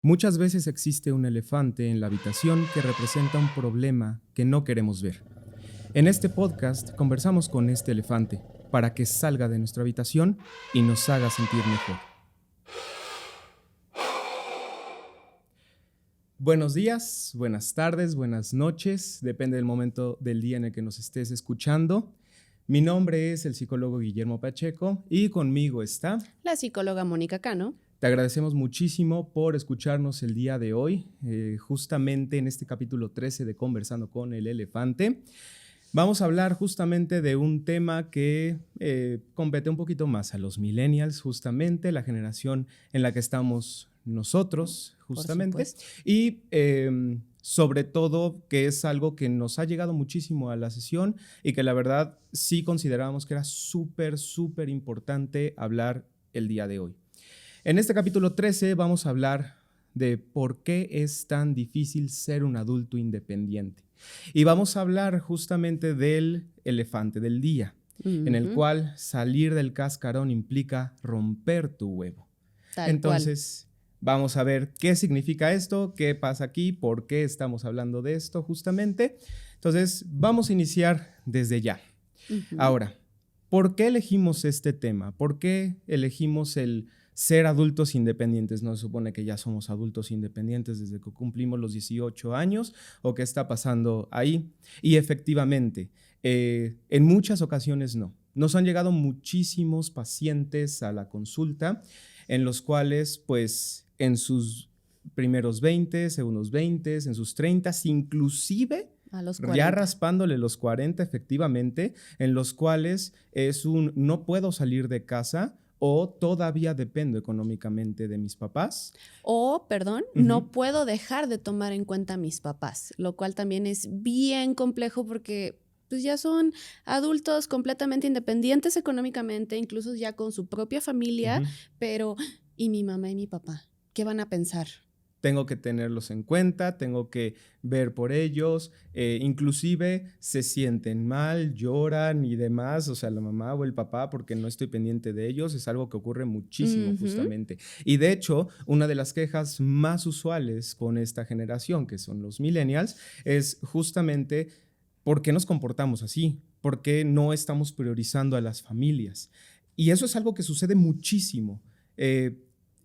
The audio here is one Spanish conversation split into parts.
Muchas veces existe un elefante en la habitación que representa un problema que no queremos ver. En este podcast conversamos con este elefante para que salga de nuestra habitación y nos haga sentir mejor. Buenos días, buenas tardes, buenas noches, depende del momento del día en el que nos estés escuchando. Mi nombre es el psicólogo Guillermo Pacheco y conmigo está... La psicóloga Mónica Cano. Te agradecemos muchísimo por escucharnos el día de hoy, justamente en este capítulo 13 de Conversando con el Elefante. Vamos a hablar justamente de un tema que compete un poquito más a los millennials, justamente la generación en la que estamos nosotros, justamente. Y sobre todo que es algo que nos ha llegado muchísimo a la sesión y que la verdad sí considerábamos que era súper importante hablar el día de hoy. En este capítulo 13 vamos a hablar de por qué es tan difícil ser un adulto independiente. Y vamos a hablar justamente del elefante del día, en el cual salir del cascarón implica romper tu huevo. Entonces, vamos a ver qué significa esto, qué pasa aquí, por qué estamos hablando de esto justamente. Entonces, vamos a iniciar desde ya. Ahora, ¿por qué elegimos este tema? ¿Por qué elegimos el ser adultos independientes? ¿No se supone que ya somos adultos independientes desde que cumplimos los 18 años? ¿O qué está pasando ahí? Y efectivamente, en muchas ocasiones no. Nos han llegado muchísimos pacientes a la consulta en los cuales, pues, en sus primeros 20, segundos 20, en sus 30, inclusive a los 40. Ya raspándole los 40, efectivamente, en los cuales es un no puedo salir de casa o todavía dependo económicamente de mis papás. O, no puedo dejar de tomar en cuenta a mis papás, lo cual también es bien complejo porque pues ya son adultos completamente independientes económicamente, incluso ya con su propia familia, pero ¿y mi mamá y mi papá? ¿Qué van a pensar? Tengo que tenerlos en cuenta, tengo que ver por ellos, inclusive se sienten mal, lloran y demás, o sea, la mamá o el papá, porque no estoy pendiente de ellos, es algo que ocurre muchísimo justamente. Y de hecho, una de las quejas más usuales con esta generación, que son los millennials, es justamente ¿por qué nos comportamos así? ¿Por qué no estamos priorizando a las familias? Y eso es algo que sucede muchísimo.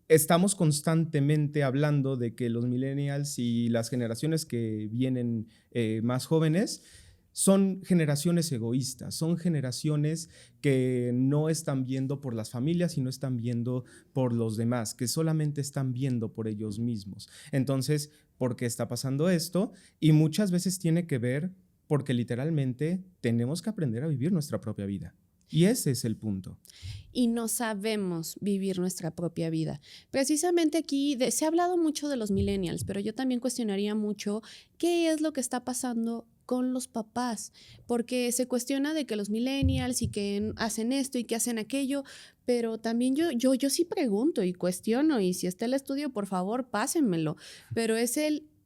Estamos constantemente hablando de que los millennials y las generaciones que vienen más jóvenes son generaciones egoístas, son generaciones que no están viendo por las familias, sino están viendo por los demás, que solamente están viendo por ellos mismos. Entonces, ¿por qué está pasando esto? Y muchas veces tiene que ver porque literalmente tenemos que aprender a vivir nuestra propia vida. Y ese es el punto. Y no sabemos vivir nuestra propia vida. Precisamente aquí se ha hablado mucho de los millennials, pero yo también cuestionaría mucho qué es lo que está pasando con los papás, porque se cuestiona de que los millennials y que hacen esto y que hacen aquello, pero también yo sí pregunto y cuestiono, y si está el estudio, por favor, pásenmelo, pero es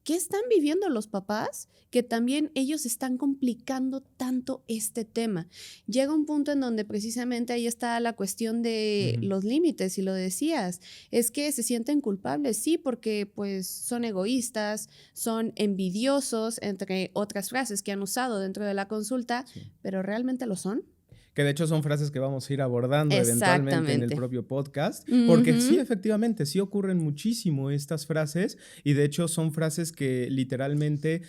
¿qué están viviendo los papás? Que también ellos están complicando tanto este tema. Llega un punto en donde precisamente ahí está la cuestión de los límites, y lo decías, es que se sienten culpables, sí, porque pues son egoístas, son envidiosos, entre otras frases que han usado dentro de la consulta, pero ¿realmente lo son? Que de hecho son frases que vamos a ir abordando eventualmente en el propio podcast, porque sí, efectivamente, sí ocurren muchísimo estas frases y de hecho son frases que literalmente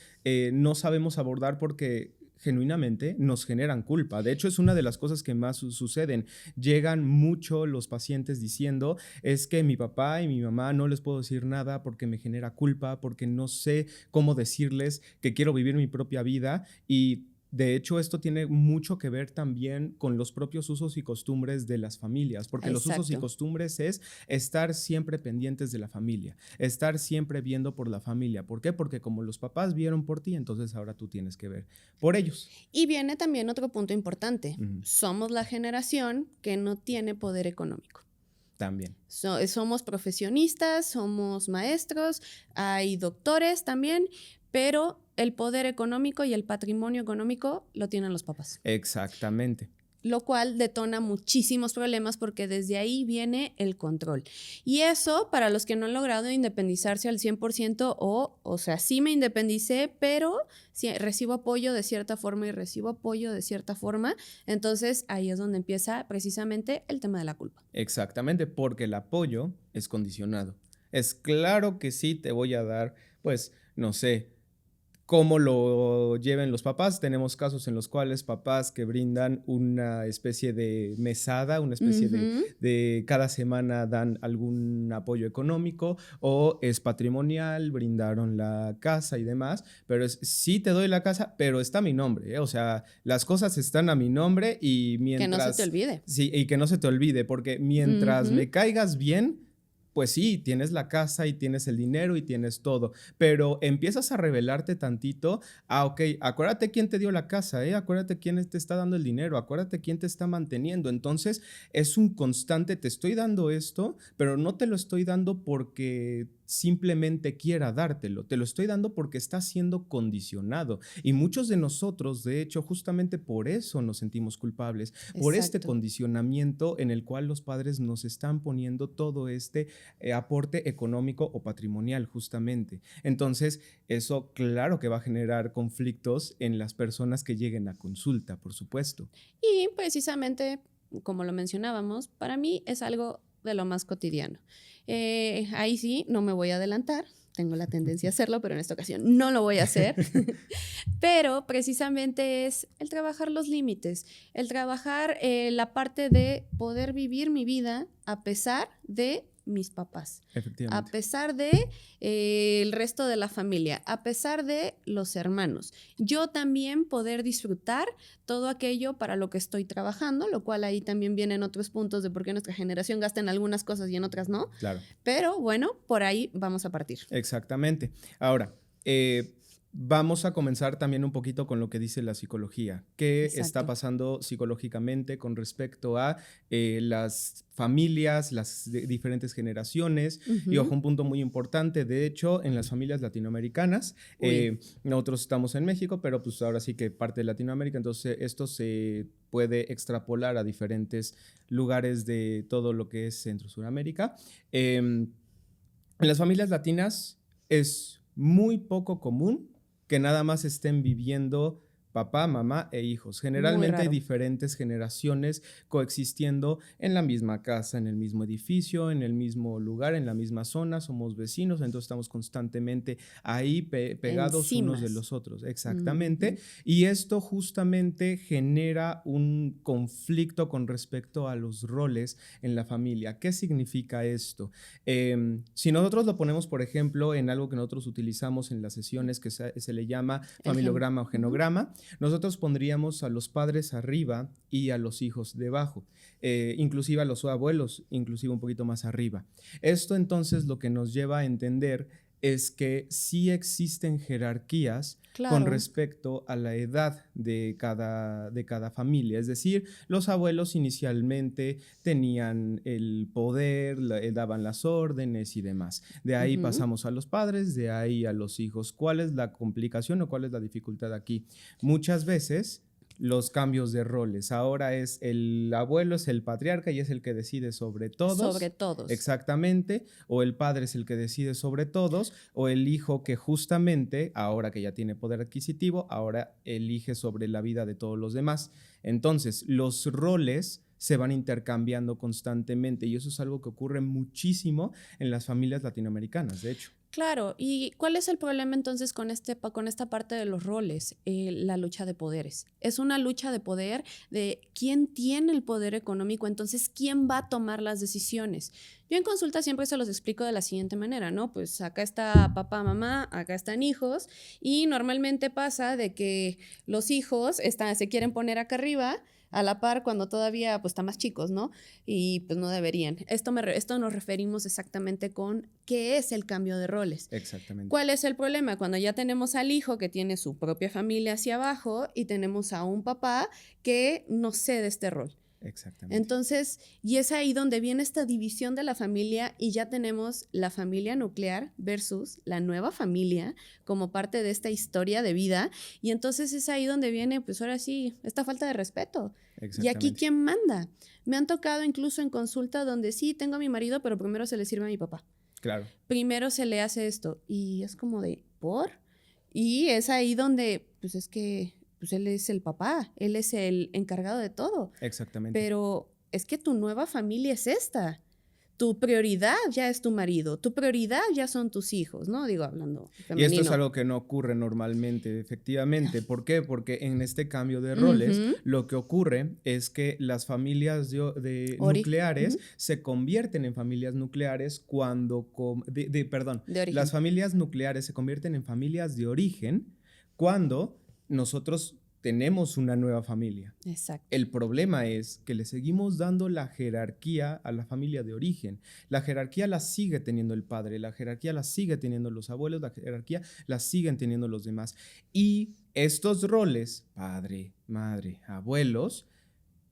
no sabemos abordar porque genuinamente nos generan culpa. De hecho, es una de las cosas que más suceden. Llegan mucho los pacientes diciendo, es que mi papá y mi mamá no les puedo decir nada porque me genera culpa, porque no sé cómo decirles que quiero vivir mi propia vida y de hecho, esto tiene mucho que ver también con los propios usos y costumbres de las familias, porque los usos y costumbres es estar siempre pendientes de la familia, estar siempre viendo por la familia. ¿Por qué? Porque como los papás vieron por ti, entonces ahora tú tienes que ver por ellos. Y viene también otro punto importante. Somos la generación que no tiene poder económico. También. Somos profesionistas, somos maestros, hay doctores también, pero el poder económico y el patrimonio económico lo tienen los papás. Exactamente. lo cual detona muchísimos problemas porque desde ahí viene el control. Y eso, para los que no han logrado independizarse al 100% o sea, sí me independicé, pero sí, recibo apoyo de cierta forma y recibo apoyo de cierta forma, entonces ahí es donde empieza precisamente el tema de la culpa. Exactamente, porque el apoyo es condicionado. Es claro que sí te voy a dar, pues, no sé, cómo lo lleven los papás. Tenemos casos en los cuales papás que brindan una especie de mesada, una especie Ujú. de cada semana dan algún apoyo económico o es patrimonial, brindaron la casa y demás, pero sí te doy la casa, pero está a mi nombre, ¿eh? O sea, las cosas están a mi nombre y Que no se te mientras, olvide. sí, y que no se te olvide, porque mientras Ujú. me caigas bien, pues sí, tienes la casa y tienes el dinero y tienes todo, pero empiezas a rebelarte tantito. Ok, acuérdate quién te dio la casa, acuérdate quién te está dando el dinero, acuérdate quién te está manteniendo. Entonces es un constante, te estoy dando esto, pero no te lo estoy dando porque simplemente quiera dártelo, te lo estoy dando porque está siendo condicionado. Y muchos de nosotros, de hecho, justamente por eso nos sentimos culpables, por este Exacto. condicionamiento en el cual los padres nos están poniendo todo este aporte económico o patrimonial, justamente. Entonces, eso claro que va a generar conflictos en las personas que lleguen a consulta, por supuesto. Y precisamente, como lo mencionábamos, para mí es algo de lo más cotidiano. Ahí sí, no me voy a adelantar. Tengo la tendencia a hacerlo, pero en esta ocasión no lo voy a hacer. Pero precisamente es el trabajar los límites, el trabajar la parte de poder vivir mi vida a pesar de mis papás, a Efectivamente. pesar de el resto de la familia, a pesar de los hermanos. Yo también poder disfrutar todo aquello para lo que estoy trabajando, lo cual ahí también vienen otros puntos de por qué nuestra generación gasta en algunas cosas y en otras no. Claro. Pero bueno, por ahí vamos a partir. Exactamente. Ahora, vamos a comenzar también un poquito con lo que dice la psicología. ¿Qué está Exacto. pasando psicológicamente con respecto a las familias, las diferentes generaciones? Y ojo, Ujú. un punto muy importante, de hecho, en las familias latinoamericanas, Uy. nosotros estamos en México, pero pues ahora sí que parte de Latinoamérica, entonces esto se puede extrapolar a diferentes lugares de todo lo que es Centro Suramérica. En las familias latinas es muy poco común que nada más estén viviendo papá, mamá e hijos. Muy Generalmente hay raro. diferentes generaciones coexistiendo en la misma casa, en el mismo edificio, en el mismo lugar, en la misma zona, somos vecinos, entonces estamos constantemente ahí pegados unos de Encimas. los otros. Exactamente. Ujú. Y esto justamente genera un conflicto con respecto a los roles en la familia. ¿Qué significa esto? Si nosotros lo ponemos, por ejemplo, en algo que nosotros utilizamos en las sesiones que se le llama familiograma o Ujú. genograma, nosotros pondríamos a los padres arriba y a los hijos debajo, inclusive a los abuelos, inclusive un poquito más arriba. Esto entonces lo que nos lleva a entender es que sí existen jerarquías con Claro. respecto a la edad de cada familia. Es decir, los abuelos inicialmente tenían el poder, daban las órdenes y demás. De ahí Ujú. pasamos a los padres, de ahí a los hijos. ¿Cuál es la complicación o cuál es la dificultad aquí? Muchas veces los cambios de roles. Ahora es el abuelo, es el patriarca y es el que decide sobre Sobre todos. todos. Exactamente, o el padre es el que decide sobre todos, o el hijo que justamente, ahora que ya tiene poder adquisitivo, ahora elige sobre la vida de todos los demás. Entonces, los roles se van intercambiando constantemente y eso es algo que ocurre muchísimo en las familias latinoamericanas, de hecho. Claro, ¿y cuál es el problema entonces con, con esta parte de los roles? La lucha de poderes. Es una lucha de poder de quién tiene el poder económico, entonces quién va a tomar las decisiones. Yo en consulta siempre se los explico de la siguiente manera, ¿no? Pues acá está papá, mamá, acá están hijos y normalmente pasa de que los hijos se quieren poner acá arriba a la par cuando todavía pues están más chicos, ¿no? Y pues no deberían. Esto nos referimos exactamente con qué es el cambio de roles. Exactamente. ¿Cuál es el problema? Cuando ya tenemos al hijo que tiene su propia familia hacia abajo y tenemos a un papá que no cede este rol. Exactamente. Entonces, y es ahí donde viene esta división de la familia y ya tenemos la familia nuclear versus la nueva familia como parte de esta historia de vida. Y entonces es ahí donde viene, pues ahora sí, esta falta de respeto. Y aquí, ¿quién manda? Me han tocado incluso en consulta donde sí, tengo a mi marido, pero primero se le sirve a mi papá. Claro. Primero se le hace esto. Y es como de, ¿por? Y es ahí donde, pues es que pues él es el papá, él es el encargado de todo. Exactamente. Pero es que tu nueva familia es esta. Tu prioridad ya es tu marido, tu prioridad ya son tus hijos, ¿no? Digo, hablando femenino. Y esto es algo que no ocurre normalmente, efectivamente. ¿Por qué? Porque en este cambio de roles, lo que ocurre es que las familias nucleares se convierten en familias nucleares cuando... Las familias nucleares se convierten en familias de origen cuando nosotros tenemos una nueva familia. Exacto. El problema es que le seguimos dando la jerarquía a la familia de origen. La jerarquía la sigue teniendo el padre, la jerarquía la sigue teniendo los abuelos, la jerarquía la siguen teniendo los demás. Y estos roles, padre, madre, abuelos,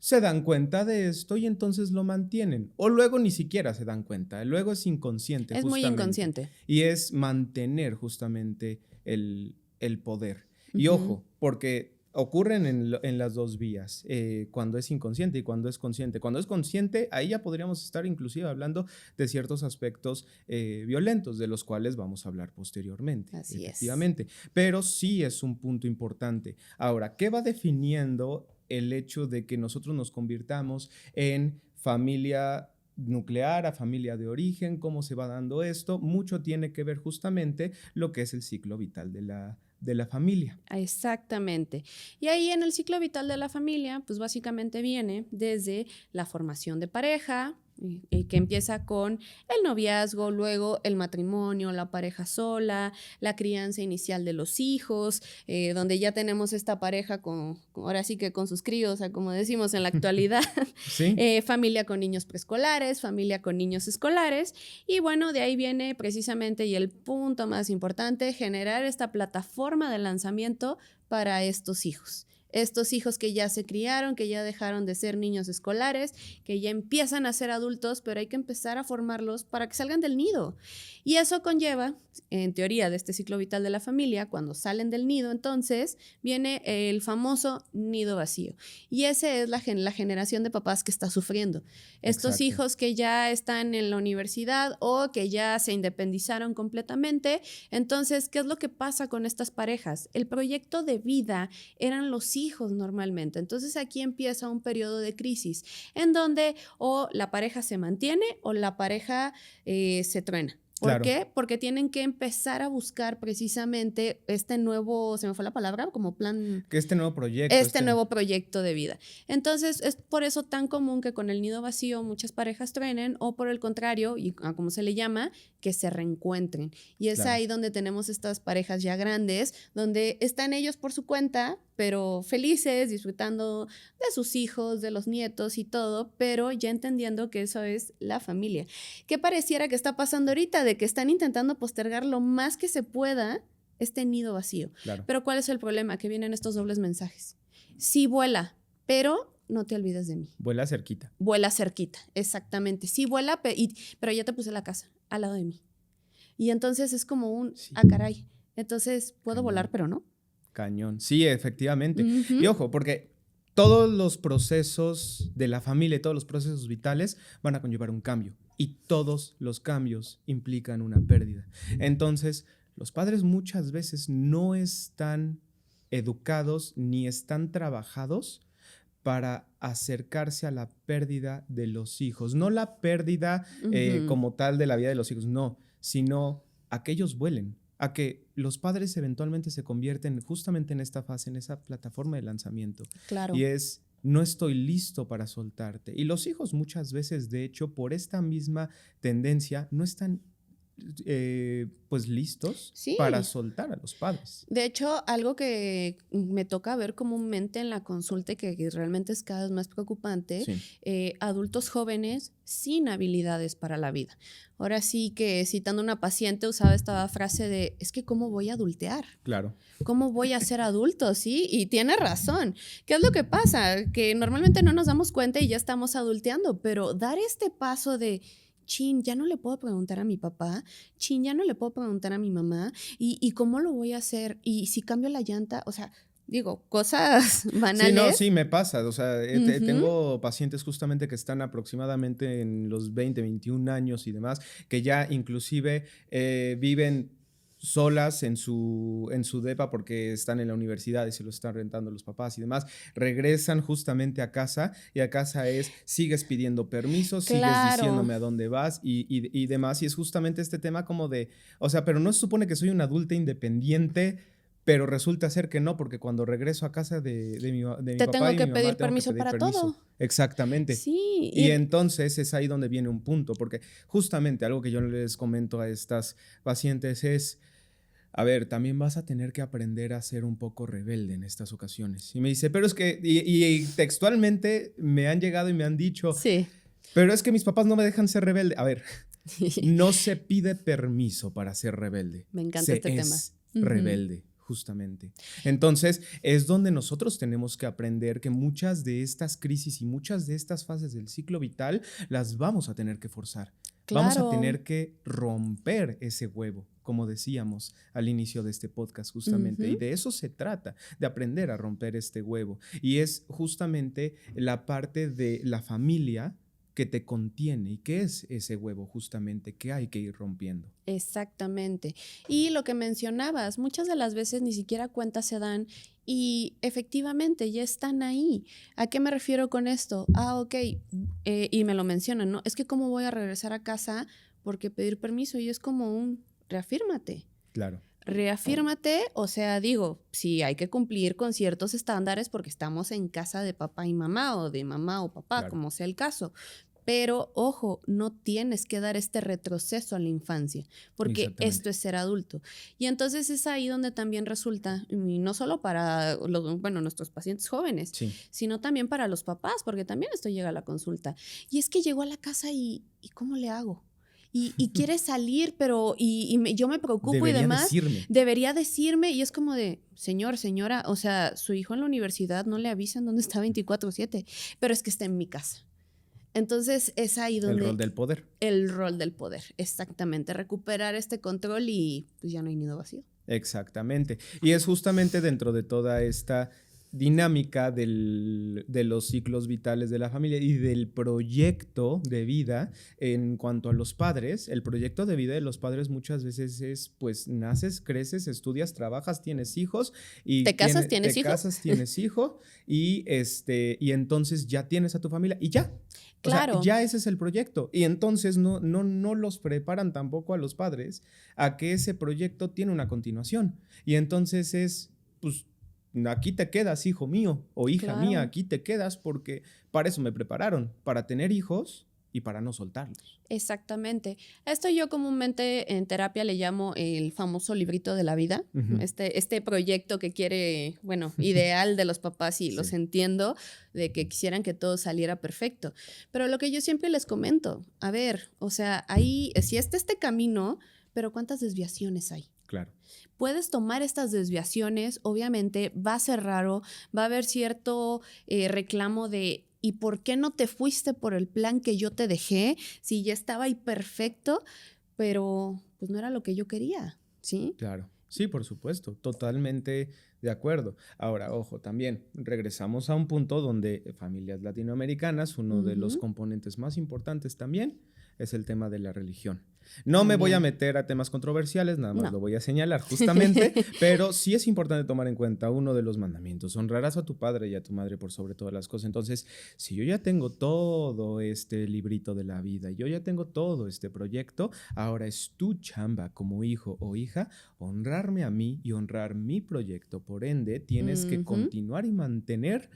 se dan cuenta de esto y entonces lo mantienen. O luego ni siquiera se dan cuenta. Luego es inconsciente. Es muy inconsciente. Y es mantener justamente el poder. Y ojo, porque ocurren en las dos vías, cuando es inconsciente y cuando es consciente. Cuando es consciente, ahí ya podríamos estar inclusive hablando de ciertos aspectos violentos, de los cuales vamos a hablar posteriormente. Así efectivamente. Pero sí es un punto importante. Ahora, ¿qué va definiendo el hecho de que nosotros nos convirtamos en familia nuclear a familia de origen? ¿Cómo se va dando esto? Mucho tiene que ver justamente lo que es el ciclo vital de la familia. Exactamente. Y ahí en el ciclo vital de la familia, pues básicamente viene desde la formación de pareja, que empieza con el noviazgo, luego el matrimonio, la pareja sola, la crianza inicial de los hijos, donde ya tenemos esta pareja ahora sí que con sus críos, o sea, como decimos en la actualidad, ¿Sí? Familia con niños preescolares, familia con niños escolares, y bueno, de ahí viene precisamente y el punto más importante, generar esta plataforma de lanzamiento para estos hijos. Estos hijos que ya se criaron, que ya dejaron de ser niños escolares, que ya empiezan a ser adultos, pero hay que empezar a formarlos para que salgan del nido. Y eso conlleva, en teoría de este ciclo vital de la familia, cuando salen del nido, entonces viene el famoso nido vacío. Y esa es la generación de papás que está sufriendo. Estos Exacto. hijos que ya están en la universidad o que ya se independizaron completamente. Entonces, ¿qué es lo que pasa con estas parejas? El proyecto de vida eran los hijos normalmente. Entonces aquí empieza un periodo de crisis en donde o la pareja se mantiene o la pareja se truena. ¿Por qué? Porque tienen que empezar a buscar precisamente este nuevo, se me fue la palabra, como plan... Este nuevo proyecto. Este nuevo proyecto de vida. Entonces, es por eso tan común que con el nido vacío muchas parejas truenen o por el contrario, y como se le llama, que se reencuentren. Y es ahí donde tenemos estas parejas ya grandes, donde están ellos por su cuenta, pero felices, disfrutando de sus hijos, de los nietos y todo, pero ya entendiendo que eso es la familia. ¿Qué pareciera que está pasando ahorita? De que están intentando postergar lo más que se pueda este nido vacío. Claro. Pero ¿cuál es el problema? Que vienen estos dobles mensajes. Sí vuela, pero no te olvides de mí. Vuela cerquita. Vuela cerquita, exactamente. Sí vuela, pero ya te puse la casa al lado de mí. Y entonces es como un, caray, entonces puedo volar, pero no. Cañón. Sí, efectivamente. Y ojo, porque todos los procesos de la familia, todos los procesos vitales van a conllevar un cambio. Y todos los cambios implican una pérdida. Entonces, los padres muchas veces no están educados ni están trabajados para acercarse a la pérdida de los hijos. No la pérdida como tal de la vida de los hijos, no, sino a que ellos vuelen, a que los padres eventualmente se convierten justamente en esta fase, en esa plataforma de lanzamiento. Claro. Y es, no estoy listo para soltarte. Y los hijos muchas veces, de hecho, por esta misma tendencia, no están pues listos Sí. para soltar a los padres. De hecho, algo que me toca ver comúnmente en la consulta y que realmente es cada vez más preocupante, Sí, adultos jóvenes sin habilidades para la vida. Ahora sí que citando a una paciente usaba esta frase de, es que ¿cómo voy a adultear? claro. ¿Cómo voy a ser adulto? Sí, y tiene razón. ¿Qué es lo que pasa? Que normalmente no nos damos cuenta y ya estamos adulteando, pero dar este paso de, chin, ya no le puedo preguntar a mi papá, chin, ya no le puedo preguntar a mi mamá, y cómo lo voy a hacer, y si cambio la llanta, o sea, digo, cosas Sí, no, banales. sí, me pasa. O sea, Ujú. tengo pacientes justamente que están aproximadamente en los 20, 21 años y demás, que ya inclusive viven solas en su depa porque están en la universidad y se lo están rentando los papás y demás. Regresan justamente a casa y a casa es, sigues pidiendo permiso, sigues Claro. diciéndome a dónde vas y demás. Y es justamente este tema como de, o sea, pero no se supone que soy una adulta independiente, pero resulta ser que no, porque cuando regreso a casa de mi Te papá tengo y que mi mamá, pedir tengo que permiso pedir para permiso. todo. Exactamente. Sí, Y entonces es ahí donde viene un punto, porque justamente algo que yo les comento a estas pacientes es, a ver, también vas a tener que aprender a ser un poco rebelde en estas ocasiones. Y me dice, pero es que, y textualmente me han llegado y me han dicho, sí. pero es que mis papás no me dejan ser rebelde. A ver, no se pide permiso para ser rebelde, Me encanta se este tema. es Ujú. rebelde, justamente. Entonces, es donde nosotros tenemos que aprender que muchas de estas crisis y muchas de estas fases del ciclo vital las vamos a tener que forzar. Vamos a Claro. tener que romper ese huevo, como decíamos al inicio de este podcast, justamente. Y Ujú. de eso se trata, de aprender a romper este huevo. Y es justamente la parte de la familia que te contiene. ¿Y qué es ese huevo justamente que hay que ir rompiendo? Exactamente. Y lo que mencionabas, muchas de las veces ni siquiera cuentas se dan y efectivamente ya están ahí. ¿A qué me refiero con esto? Ah, ok, y me lo mencionan, ¿no? Es que cómo voy a regresar a casa porque pedir permiso y es como un reafírmate. Claro, Reafírmate, o sea, digo, sí hay que cumplir con ciertos estándares porque estamos en casa de papá y mamá o de mamá o papá, claro, como sea el caso. Pero ojo, no tienes que dar este retroceso a la infancia, porque esto exactamente. es ser adulto. Y entonces es ahí donde también resulta, y no solo para bueno, nuestros pacientes jóvenes, Sí, sino también para los papás, porque también esto llega a la consulta. Y es que llegó a la casa y ¿cómo le hago? Y quiere salir, pero yo me preocupo y debería demás, decirme. debería decirme, y es como de, señor, señora, o sea, su hijo en la universidad no le avisan dónde está 24/7, pero es que está en mi casa. Entonces es ahí El rol donde del poder. el rol del poder, exactamente, recuperar este control y pues ya no hay nido vacío. Exactamente. Y es justamente dentro de toda esta dinámica de los ciclos vitales de la familia y del proyecto de vida en cuanto a los padres. El proyecto de vida de los padres muchas veces es, pues, naces, creces, estudias, trabajas, tienes hijos y ¿Te casas? ¿Tienes te hijo? casas, tienes hijo y entonces ya tienes a tu familia y ya. O sea, Claro, ya ese es el proyecto. Y entonces no los preparan tampoco a los padres a que ese proyecto tiene una continuación. Y entonces es, pues, aquí te quedas, hijo mío, o hija mía, claro. aquí te quedas porque para eso me prepararon, para tener hijos y para no soltarlos. Exactamente. Esto yo comúnmente en terapia le llamo el famoso librito de la vida, Ujú. este proyecto que quiere, bueno, ideal de los papás y los Sí, entiendo, de que quisieran que todo saliera perfecto. Pero lo que yo siempre les comento, a ver, o sea, ahí, si este camino, pero ¿cuántas desviaciones hay? claro, Puedes tomar estas desviaciones, obviamente va a ser raro, va a haber cierto reclamo de ¿y por qué no te fuiste por el plan que yo te dejé si ya estaba ahí perfecto? Pero pues no era lo que yo quería, ¿sí? claro. Sí, por supuesto, totalmente de acuerdo. Ahora, ojo, también regresamos a un punto donde familias latinoamericanas, uno de los Ujú. componentes más importantes también es el tema de la religión. No me voy a También. meter a temas controversiales, nada más No. lo voy a señalar justamente, pero sí es importante tomar en cuenta uno de los mandamientos: honrarás a tu padre y a tu madre por sobre todas las cosas. Entonces, si yo ya tengo todo este librito de la vida, yo ya tengo todo este proyecto, ahora es tu chamba como hijo o hija honrarme a mí y honrar mi proyecto. Por ende, tienes que Ujú. continuar y mantener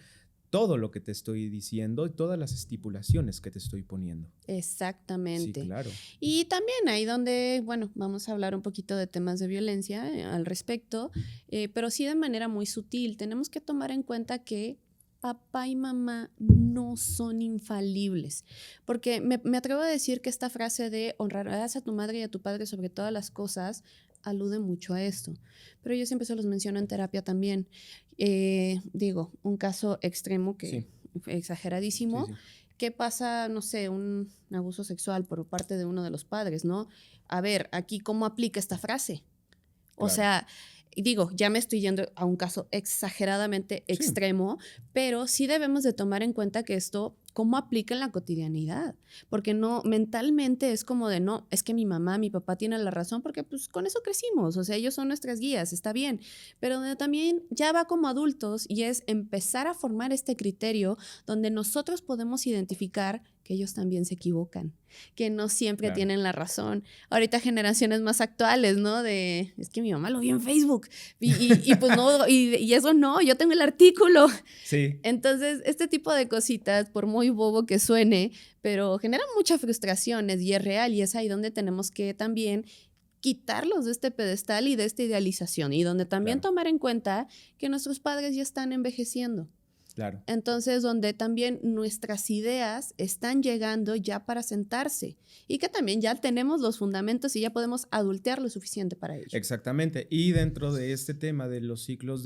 todo lo que te estoy diciendo y todas las estipulaciones que te estoy poniendo. Exactamente. Sí, claro. Y también ahí donde, bueno, vamos a hablar un poquito de temas de violencia al respecto, pero sí de manera muy sutil. Tenemos que tomar en cuenta que papá y mamá no son infalibles, porque me atrevo a decir que esta frase de honrarás a tu madre y a tu padre sobre todas las cosas alude mucho a esto, pero yo siempre se los menciono en terapia también. Digo, un caso extremo que exageradísimo. Sí, sí. ¿Qué pasa, no sé, un abuso sexual por parte de uno de los padres, ¿no? A ver, aquí, ¿cómo aplica esta frase? O Claro. sea, digo, ya me estoy yendo a un caso exageradamente Sí. extremo, pero sí debemos de tomar en cuenta que esto, ¿cómo aplica en la cotidianidad? Porque no, mentalmente es como de, no, es que mi mamá, mi papá tienen la razón, porque pues con eso crecimos, o sea, ellos son nuestras guías, está bien, pero donde también ya va como adultos y es empezar a formar este criterio donde nosotros podemos identificar que ellos también se equivocan, que no siempre Claro. tienen la razón. Ahorita generaciones más actuales, ¿no? De, es que mi mamá lo vio en Facebook y pues no, y eso no, yo tengo el artículo. Sí. Entonces, este tipo de cositas, por muy bobo que suene, pero generan muchas frustraciones y es real y es ahí donde tenemos que también quitarlos de este pedestal y de esta idealización y donde también Claro. tomar en cuenta que nuestros padres ya están envejeciendo. Claro. Entonces, donde también nuestras ideas están llegando ya para sentarse y que también ya tenemos los fundamentos y ya podemos adultear lo suficiente para ello. Exactamente. Y dentro de este tema de los ciclos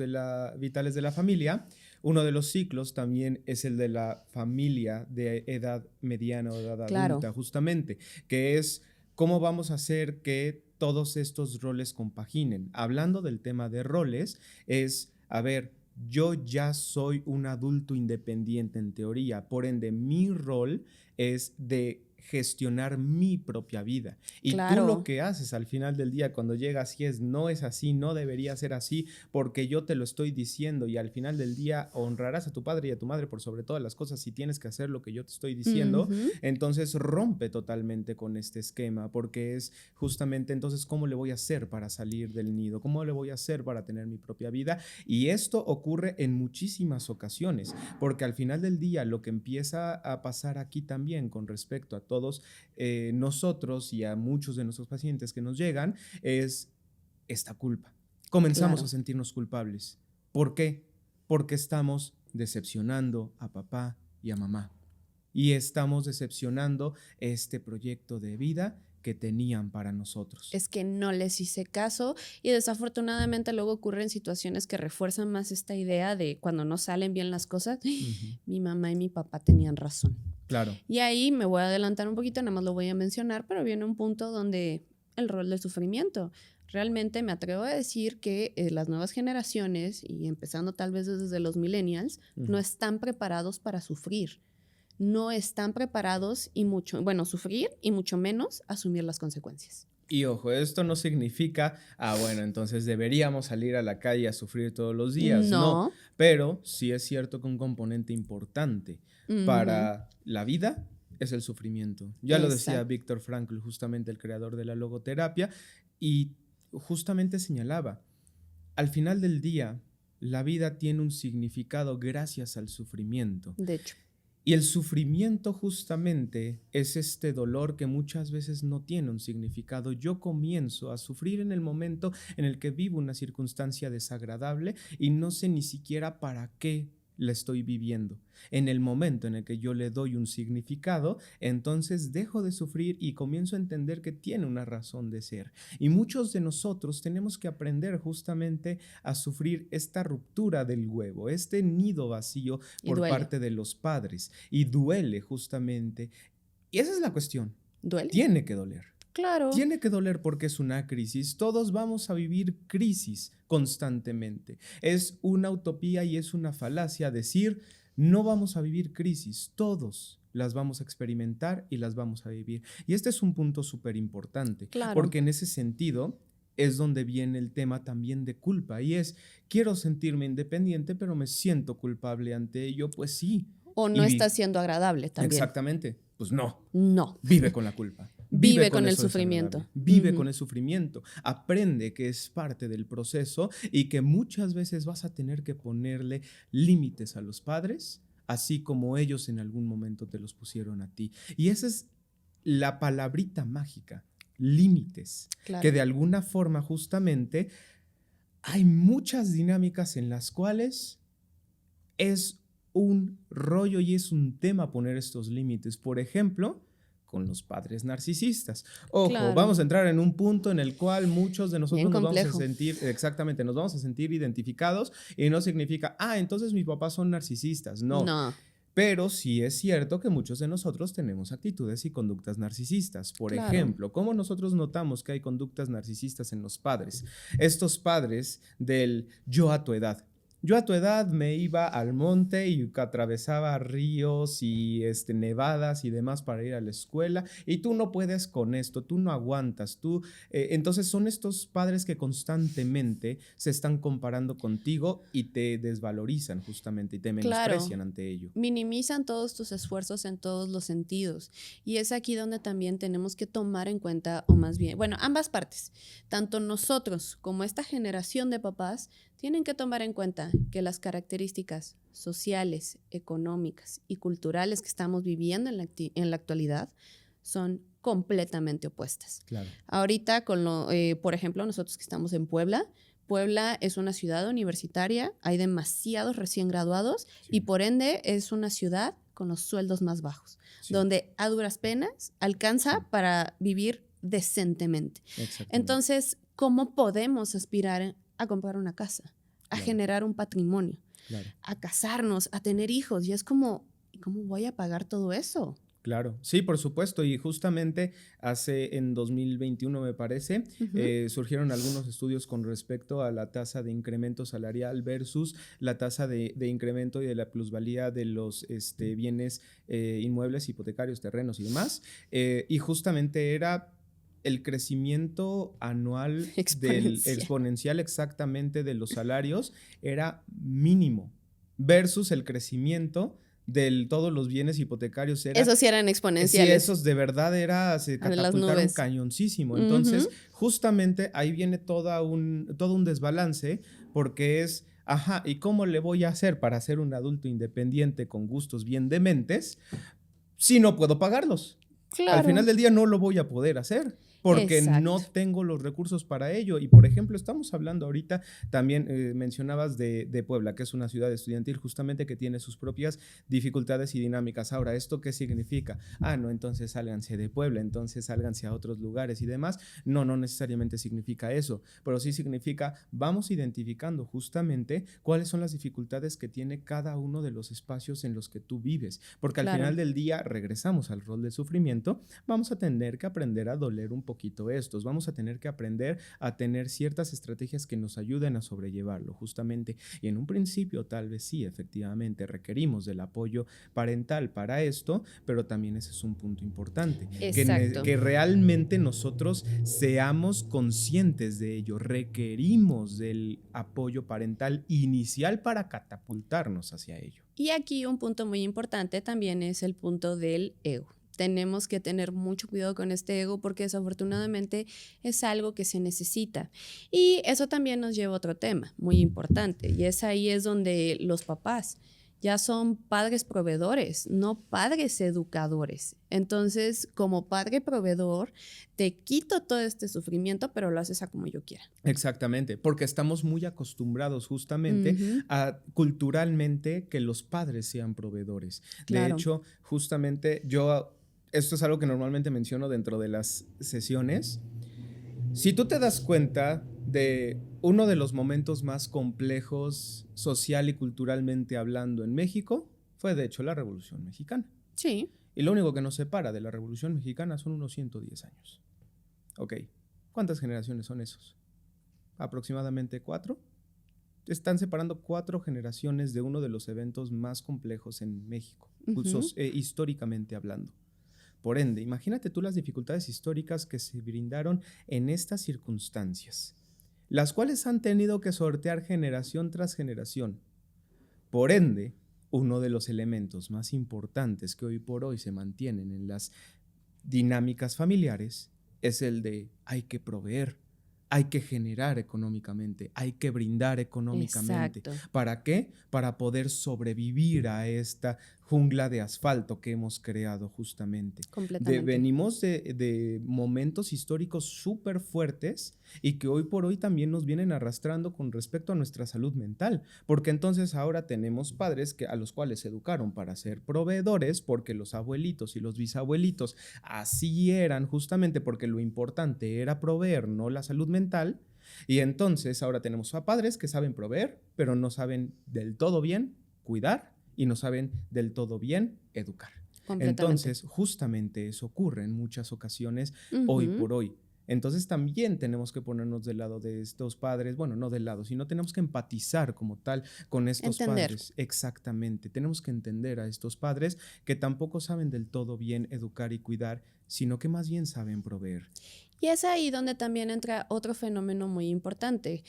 vitales de la familia, uno de los ciclos también es el de la familia de edad mediana o edad Claro. adulta, justamente, que es cómo vamos a hacer que todos estos roles compaginen. Hablando del tema de roles, es, a ver, yo ya soy un adulto independiente en teoría, por ende mi rol es de gestionar mi propia vida. Y tú lo Claro. que haces al final del día cuando llegas y no es así, no debería ser así, porque yo te lo estoy diciendo y al final del día honrarás a tu padre y a tu madre por sobre todas las cosas si tienes que hacer lo que yo te estoy diciendo, entonces rompe totalmente con este esquema, porque es justamente entonces cómo le voy a hacer para salir del nido, cómo le voy a hacer para tener mi propia vida. Y esto ocurre en muchísimas ocasiones, porque al final del día lo que empieza a pasar aquí también con respecto a todos nosotros y a muchos de nuestros pacientes que nos llegan es esta culpa. Comenzamos Claro. a sentirnos culpables. ¿Por qué? Porque estamos decepcionando a papá y a mamá y estamos decepcionando este proyecto de vida que tenían para nosotros. Es que no les hice caso y desafortunadamente luego ocurren situaciones que refuerzan más esta idea de cuando no salen bien las cosas, mi mamá y mi papá tenían razón. Claro. Y ahí me voy a adelantar un poquito, nada más lo voy a mencionar, pero viene un punto donde el rol del sufrimiento. Realmente me atrevo a decir que las nuevas generaciones, y empezando tal vez desde los millennials, no están preparados para sufrir. No están preparados y mucho, bueno, sufrir y mucho menos asumir las consecuencias. Y ojo, esto no significa, bueno, entonces deberíamos salir a la calle a sufrir todos los días. No, pero sí es cierto que un componente importante para la vida es el sufrimiento. Ya lo decía Viktor Frankl, justamente el creador de la logoterapia, y justamente señalaba, al final del día, la vida tiene un significado gracias al sufrimiento. De hecho. Y el sufrimiento justamente es este dolor que muchas veces no tiene un significado. Yo comienzo a sufrir en el momento en el que vivo una circunstancia desagradable y no sé ni siquiera para qué la estoy viviendo. En el momento en el que yo le doy un significado, entonces dejo de sufrir y comienzo a entender que tiene una razón de ser. Y muchos de nosotros tenemos que aprender justamente a sufrir esta ruptura del huevo, este nido vacío por parte de los padres. Y duele justamente. Y esa es la cuestión. ¿Duele? Tiene que doler. Claro. Tiene que doler porque es una crisis. Todos vamos a vivir crisis constantemente. Es una utopía y es una falacia decir no vamos a vivir crisis. Todos las vamos a experimentar y las vamos a vivir. Y este es un punto súper importante. Claro. Porque en ese sentido es donde viene el tema también de culpa. Y es, quiero sentirme independiente, pero me siento culpable ante ello. Pues sí. O no está siendo agradable también. Exactamente. Pues no. No. Vive con la culpa. Vive con el sufrimiento. Vive con el sufrimiento. Aprende que es parte del proceso y que muchas veces vas a tener que ponerle límites a los padres, así como ellos en algún momento te los pusieron a ti. Y esa es la palabrita mágica, límites, Claro. que de alguna forma justamente hay muchas dinámicas en las cuales es un rollo y es un tema poner estos límites. Por ejemplo, con los padres narcisistas. Ojo, Claro. vamos a entrar en un punto en el cual muchos de nosotros Bien nos vamos a complejo. sentir, exactamente, nos vamos a sentir identificados y no significa, entonces mis papás son narcisistas. No. No. Pero sí es cierto que muchos de nosotros tenemos actitudes y conductas narcisistas. Por Claro. ejemplo, ¿cómo nosotros notamos que hay conductas narcisistas en los padres? Estos padres del yo a tu edad. Yo a tu edad me iba al monte y atravesaba ríos y nevadas y demás para ir a la escuela y tú no puedes con esto, tú no aguantas, entonces son estos padres que constantemente se están comparando contigo y te desvalorizan justamente y te menosprecian ante ello. Minimizan todos tus esfuerzos en todos los sentidos y es aquí donde también tenemos que tomar en cuenta, o más bien, bueno, ambas partes, tanto nosotros como esta generación de papás tienen que tomar en cuenta que las características sociales, económicas y culturales que estamos viviendo en la actualidad son completamente opuestas. Claro. Ahorita, por ejemplo, nosotros que estamos en Puebla, Puebla es una ciudad universitaria, hay demasiados recién graduados y por ende es una ciudad con los sueldos más bajos, donde a duras penas alcanza para vivir decentemente. Entonces, ¿cómo podemos aspirar a comprar una casa, a generar un patrimonio, a casarnos, a tener hijos? Y es como, ¿cómo voy a pagar todo eso? Claro, sí, por supuesto, y justamente en 2021 me parece, surgieron algunos estudios con respecto a la tasa de incremento salarial versus la tasa de incremento y de la plusvalía de los bienes inmuebles, hipotecarios, terrenos y demás, y justamente era el crecimiento anual exponencial exactamente de los salarios era mínimo versus el crecimiento de todos los bienes hipotecarios. Esos sí eran exponenciales. Sí, esos de verdad se catapultaron cañoncísimo. Entonces, justamente ahí viene todo un desbalance porque es, ¿y cómo le voy a hacer para ser un adulto independiente con gustos bien dementes si no puedo pagarlos? Claro. Al final del día no lo voy a poder hacer porque no tengo los recursos para ello. Y, por ejemplo, estamos hablando ahorita, también mencionabas de Puebla, que es una ciudad estudiantil justamente que tiene sus propias dificultades y dinámicas. Ahora, ¿esto qué significa? No, entonces sálganse de Puebla, entonces sálganse a otros lugares y demás. No necesariamente significa eso, pero sí significa, vamos identificando justamente cuáles son las dificultades que tiene cada uno de los espacios en los que tú vives. Porque al final del día, regresamos al rol del sufrimiento, vamos a tener que aprender a doler un poquito estos, vamos a tener que aprender a tener ciertas estrategias que nos ayuden a sobrellevarlo justamente, y en un principio tal vez sí, efectivamente requerimos del apoyo parental para esto, pero también ese es un punto importante, que realmente nosotros seamos conscientes de ello, requerimos del apoyo parental inicial para catapultarnos hacia ello. Y aquí un punto muy importante también es el punto del ego. Tenemos que tener mucho cuidado con este ego porque desafortunadamente es algo que se necesita. Y eso también nos lleva a otro tema muy importante y ahí es donde los papás ya son padres proveedores, no padres educadores. Entonces, como padre proveedor, te quito todo este sufrimiento, pero lo haces a como yo quiera. Exactamente, porque estamos muy acostumbrados justamente a culturalmente que los padres sean proveedores. De hecho, justamente esto es algo que normalmente menciono dentro de las sesiones. Si tú te das cuenta de uno de los momentos más complejos social y culturalmente hablando en México, fue de hecho la Revolución Mexicana. Sí. Y lo único que nos separa de la Revolución Mexicana son unos 110 años. Ok, ¿cuántas generaciones son esos? Aproximadamente 4. Están separando 4 generaciones de uno de los eventos más complejos en México, históricamente hablando. Por ende, imagínate tú las dificultades históricas que se brindaron en estas circunstancias, las cuales han tenido que sortear generación tras generación. Por ende, uno de los elementos más importantes que hoy por hoy se mantienen en las dinámicas familiares es el de hay que proveer, hay que generar económicamente, hay que brindar económicamente. Exacto. ¿Para qué? Para poder sobrevivir a esta jungla de asfalto que hemos creado justamente. Completamente. Venimos de momentos históricos súper fuertes y que hoy por hoy también nos vienen arrastrando con respecto a nuestra salud mental, porque entonces ahora tenemos padres a los cuales se educaron para ser proveedores, porque los abuelitos y los bisabuelitos así eran, justamente porque lo importante era proveer, no la salud mental. Y entonces ahora tenemos a padres que saben proveer, pero no saben del todo bien cuidar y no saben del todo bien educar. Completamente. Entonces, justamente eso ocurre en muchas ocasiones hoy Ujú. por hoy. Entonces también tenemos que ponernos del lado de estos padres, bueno, no del lado, sino tenemos que empatizar como tal con estos Entender. padres. Exactamente, tenemos que entender a estos padres que tampoco saben del todo bien educar y cuidar, sino que más bien saben proveer. Y es ahí donde también entra otro fenómeno muy importante.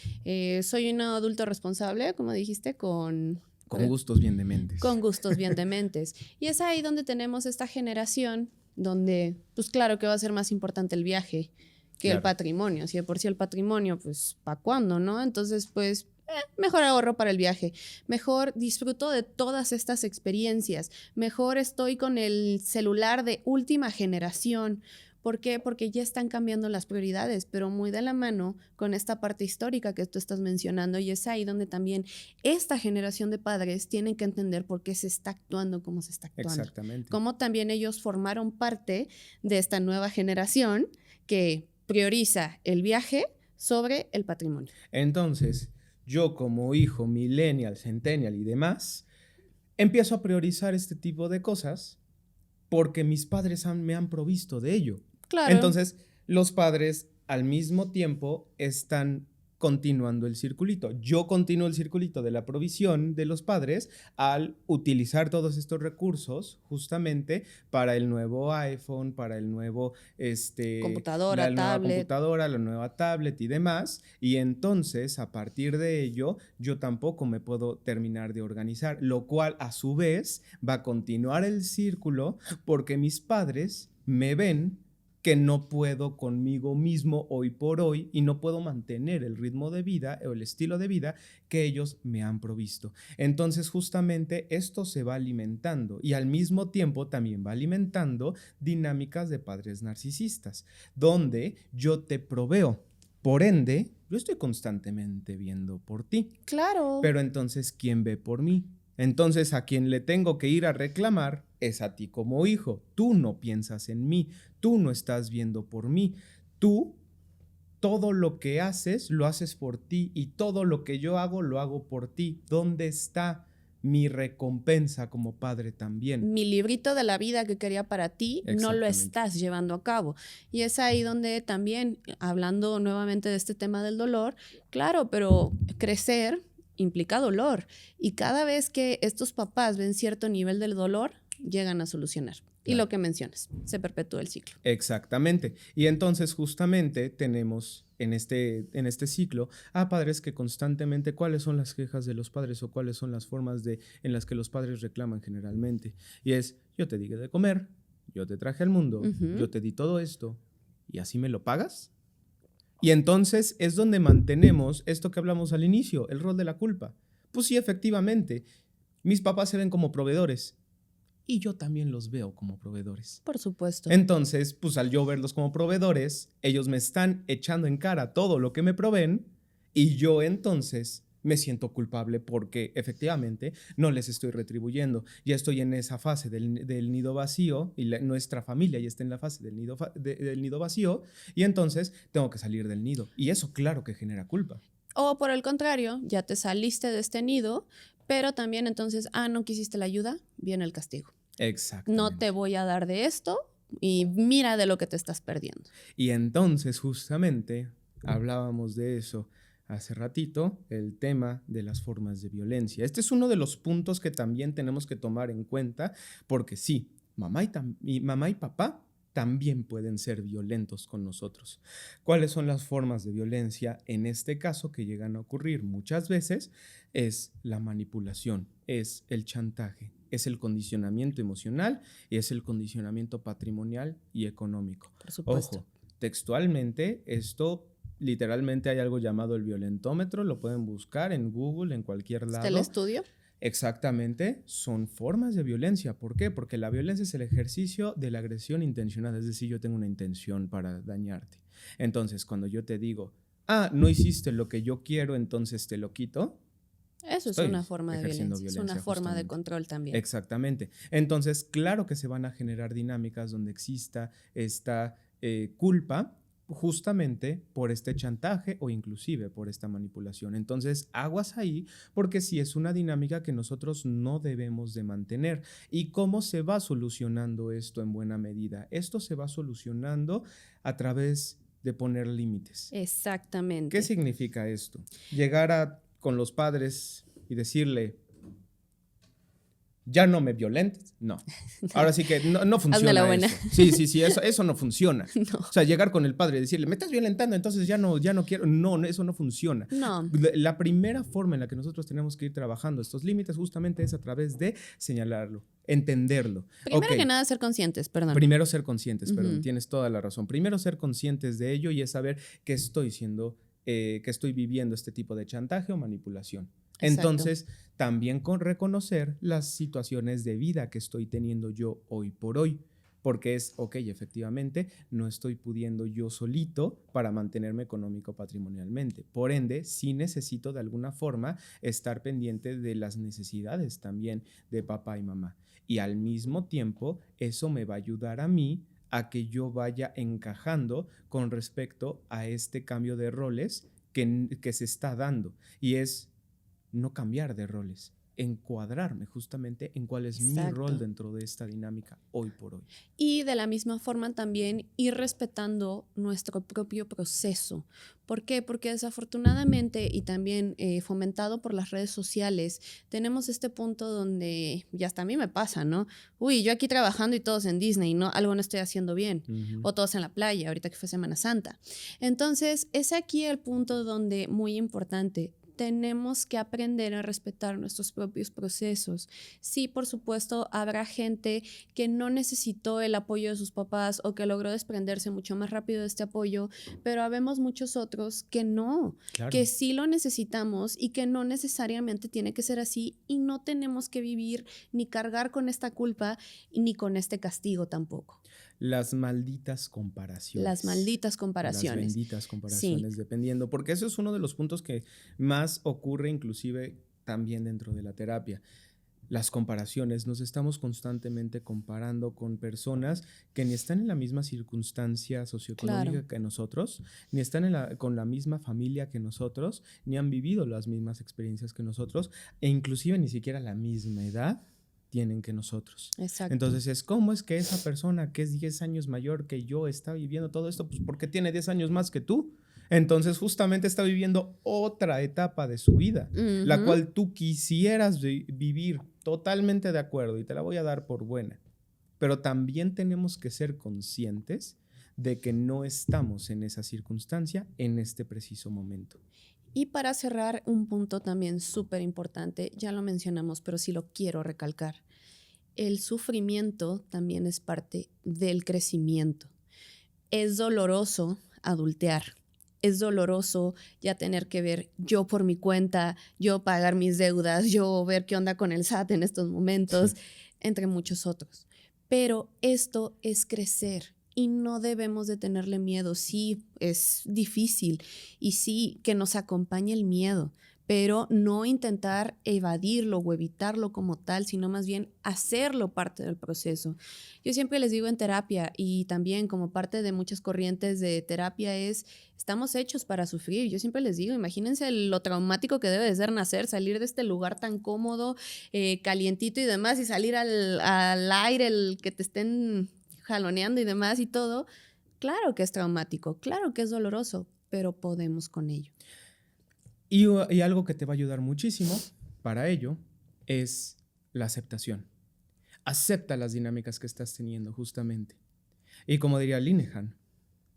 Soy un adulto responsable, como dijiste, Con gustos bien dementes. con gustos bien dementes. Y es ahí donde tenemos esta generación donde, pues claro que va a ser más importante el viaje que el Claro, patrimonio. Si de por sí el patrimonio, pues, ¿para cuándo, no? Entonces, pues, mejor ahorro para el viaje, mejor disfruto de todas estas experiencias, mejor estoy con el celular de última generación. ¿Por qué? Porque ya están cambiando las prioridades, pero muy de la mano con esta parte histórica que tú estás mencionando, y es ahí donde también esta generación de padres tienen que entender por qué se está actuando como se está actuando. exactamente. Cómo también ellos formaron parte de esta nueva generación que prioriza el viaje sobre el patrimonio. Entonces, yo como hijo millennial, centennial y demás, empiezo a priorizar este tipo de cosas porque mis padres me han provisto de ello. Claro, Entonces, los padres al mismo tiempo están continuando el circulito. Yo continúo el circulito de la provisión de los padres al utilizar todos estos recursos justamente para el nuevo iPhone, para el nuevo, computadora, la nueva tablet. computadora, la nueva tablet y demás. Y entonces, a partir de ello, yo tampoco me puedo terminar de organizar, lo cual a su vez va a continuar el círculo porque mis padres me ven que no puedo conmigo mismo hoy por hoy y no puedo mantener el ritmo de vida o el estilo de vida que ellos me han provisto. Entonces justamente esto se va alimentando y al mismo tiempo también va alimentando dinámicas de padres narcisistas, donde yo te proveo. Por ende, yo estoy constantemente viendo por ti. Claro. Pero entonces, ¿quién ve por mí? Entonces, a quien le tengo que ir a reclamar es a ti como hijo. Tú no piensas en mí, tú no estás viendo por mí. Tú, todo lo que haces, lo haces por ti y todo lo que yo hago, lo hago por ti. ¿Dónde está mi recompensa como padre también? Mi librito de la vida que quería para ti no lo Exactamente. estás llevando a cabo. Y es ahí donde también, hablando nuevamente de este tema del dolor, claro, pero crecer implica dolor. Y cada vez que estos papás ven cierto nivel del dolor, llegan a solucionar. Y lo Claro. que mencionas, se perpetúa el ciclo. Exactamente. Y entonces justamente tenemos en este ciclo a padres que constantemente, ¿cuáles son las quejas de los padres o cuáles son las formas en las que los padres reclaman generalmente? Y es, yo te di de comer, yo te traje al mundo, Ujú. yo te di todo esto y así me lo pagas. Y entonces es donde mantenemos esto que hablamos al inicio, el rol de la culpa. Pues sí, efectivamente, mis papás se ven como proveedores y yo también los veo como proveedores. Por supuesto. Entonces, pues al yo verlos como proveedores, ellos me están echando en cara todo lo que me proveen y yo entonces me siento culpable porque efectivamente no les estoy retribuyendo. Ya estoy en esa fase del nido vacío y nuestra familia ya está en la fase del nido vacío y entonces tengo que salir del nido. Y eso claro que genera culpa. O por el contrario, ya te saliste de este nido, pero también entonces, no quisiste la ayuda, viene el castigo. No te Exactamente. voy a dar de esto y mira de lo que te estás perdiendo. Y entonces justamente hablábamos de eso hace ratito, el tema de las formas de violencia. Este es uno de los puntos que también tenemos que tomar en cuenta porque sí, mamá y papá también pueden ser violentos con nosotros. ¿Cuáles son las formas de violencia en este caso que llegan a ocurrir muchas veces? Es la manipulación, es el chantaje, es el condicionamiento emocional y es el condicionamiento patrimonial y económico. Por supuesto. Ojo, textualmente esto literalmente hay algo llamado el violentómetro, lo pueden buscar en Google, en cualquier lado. ¿Está el estudio? Exactamente, son formas de violencia. ¿Por qué? Porque la violencia es el ejercicio de la agresión intencionada, es decir, yo tengo una intención para dañarte. Entonces, cuando yo te digo, no hiciste lo que yo quiero, entonces te lo quito. Eso es una forma de violencia, es una forma de control también. Exactamente. Entonces, claro que se van a generar dinámicas donde exista esta culpa, justamente por este chantaje o inclusive por esta manipulación. Entonces, aguas ahí, porque sí es una dinámica que nosotros no debemos de mantener. ¿Y cómo se va solucionando esto en buena medida? Esto se va solucionando a través de poner límites. Exactamente. ¿Qué significa esto? Llegar con los padres y decirle, ya no me violentes. No. Ahora sí que no funciona. Hazme la buena. Eso. Sí, eso no funciona. No. O sea, llegar con el padre y decirle, me estás violentando, entonces ya no quiero. No, eso no funciona. No. La primera forma en la que nosotros tenemos que ir trabajando estos límites justamente es a través de señalarlo, entenderlo. Primero que nada, ser conscientes, perdón. Primero ser conscientes, perdón, tienes toda la razón. Primero ser conscientes de ello y es saber que estoy viviendo este tipo de chantaje o manipulación. Exacto. Entonces, también con reconocer las situaciones de vida que estoy teniendo yo hoy por hoy, porque es, efectivamente, no estoy pudiendo yo solito para mantenerme económico-patrimonialmente. Por ende, sí necesito de alguna forma estar pendiente de las necesidades también de papá y mamá. Y al mismo tiempo, eso me va a ayudar a mí a que yo vaya encajando con respecto a este cambio de roles que se está dando. Y es no cambiar de roles, encuadrarme justamente en cuál es mi rol dentro de esta dinámica hoy por hoy. Y de la misma forma también ir respetando nuestro propio proceso. ¿Por qué? Porque desafortunadamente y también fomentado por las redes sociales, tenemos este punto donde, y hasta a mí me pasa, ¿no? Uy, yo aquí trabajando y todos en Disney, ¿no? Algo no estoy haciendo bien. O todos en la playa, ahorita que fue Semana Santa. Entonces, es aquí el punto donde, muy importante, tenemos que aprender a respetar nuestros propios procesos. Sí, por supuesto, habrá gente que no necesitó el apoyo de sus papás o que logró desprenderse mucho más rápido de este apoyo, pero habemos muchos otros que no, claro, que sí lo necesitamos y que no necesariamente tiene que ser así y no tenemos que vivir ni cargar con esta culpa ni con este castigo tampoco. Las malditas comparaciones. Las malditas comparaciones. Las benditas comparaciones, sí, dependiendo, porque eso es uno de los puntos que más ocurre inclusive también dentro de la terapia. Las comparaciones, nos estamos constantemente comparando con personas que ni están en la misma circunstancia socioeconómica, claro, que nosotros, ni están con la misma familia que nosotros, ni han vivido las mismas experiencias que nosotros, e inclusive ni siquiera la misma edad tienen que nosotros. Exacto. Entonces, ¿cómo es que esa persona que es 10 años mayor que yo está viviendo todo esto? Pues porque tiene 10 años más que tú. Entonces, justamente está viviendo otra etapa de su vida, la cual tú quisieras vivir. Totalmente de acuerdo y te la voy a dar por buena. Pero también tenemos que ser conscientes de que no estamos en esa circunstancia en este preciso momento. Y para cerrar, un punto también súper importante, ya lo mencionamos, pero sí lo quiero recalcar. El sufrimiento también es parte del crecimiento. Es doloroso adultear. Es doloroso ya tener que ver yo por mi cuenta, yo pagar mis deudas, yo ver qué onda con el SAT en estos momentos, sí, entre muchos otros. Pero esto es crecer. Y no debemos de tenerle miedo. Sí, es difícil y sí, que nos acompañe el miedo, pero no intentar evadirlo o evitarlo como tal, sino más bien hacerlo parte del proceso. Yo siempre les digo en terapia y también como parte de muchas corrientes de terapia estamos hechos para sufrir. Yo siempre les digo, imagínense lo traumático que debe de ser nacer, salir de este lugar tan cómodo, calientito y demás y salir al aire, el que te estén jaloneando y demás y todo, claro que es traumático, claro que es doloroso, pero podemos con ello. Y algo que te va a ayudar muchísimo para ello es la aceptación. Acepta las dinámicas que estás teniendo justamente. Y como diría Linehan,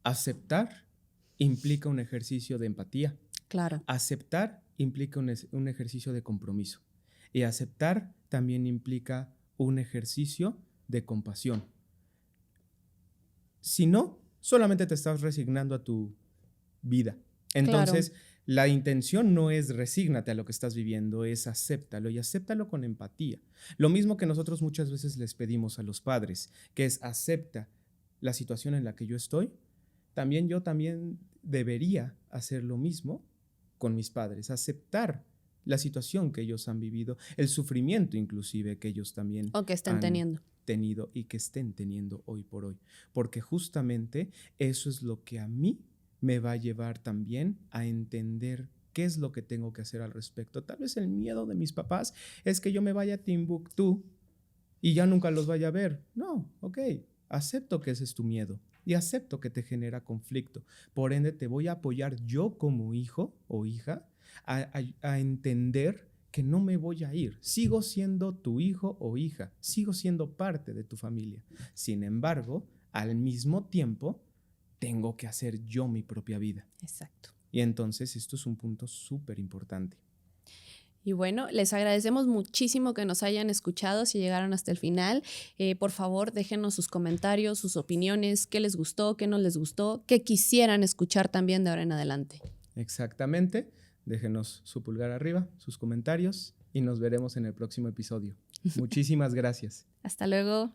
aceptar implica un ejercicio de empatía. Claro. Aceptar implica un ejercicio de compromiso. Y aceptar también implica un ejercicio de compasión. Si no, solamente te estás resignando a tu vida Entonces, la intención no es resígnate a lo que estás viviendo, es acéptalo y acéptalo con empatía. Lo mismo que nosotros muchas veces les pedimos a los padres, que es acepta la situación en la que yo estoy. Yo también debería hacer lo mismo con mis padres, aceptar la situación que ellos han vivido, el sufrimiento inclusive que ellos también O que estén han teniendo. tenido y que estén teniendo hoy por hoy. Porque justamente eso es lo que a mí me va a llevar también a entender qué es lo que tengo que hacer al respecto. Tal vez el miedo de mis papás es que yo me vaya a Timbuktu y ya nunca los vaya a ver. No, ok, acepto que ese es tu miedo y acepto que te genera conflicto. Por ende, te voy a apoyar yo como hijo o hija a entender que no me voy a ir. Sigo siendo tu hijo o hija, sigo siendo parte de tu familia. Sin embargo, al mismo tiempo, tengo que hacer yo mi propia vida. Exacto. Y entonces esto es un punto súper importante. Y bueno, les agradecemos muchísimo que nos hayan escuchado, si llegaron hasta el final. Por favor, déjenos sus comentarios, sus opiniones, qué les gustó, qué no les gustó, qué quisieran escuchar también de ahora en adelante. Exactamente. Déjenos su pulgar arriba, sus comentarios y nos veremos en el próximo episodio. Muchísimas gracias. Hasta luego.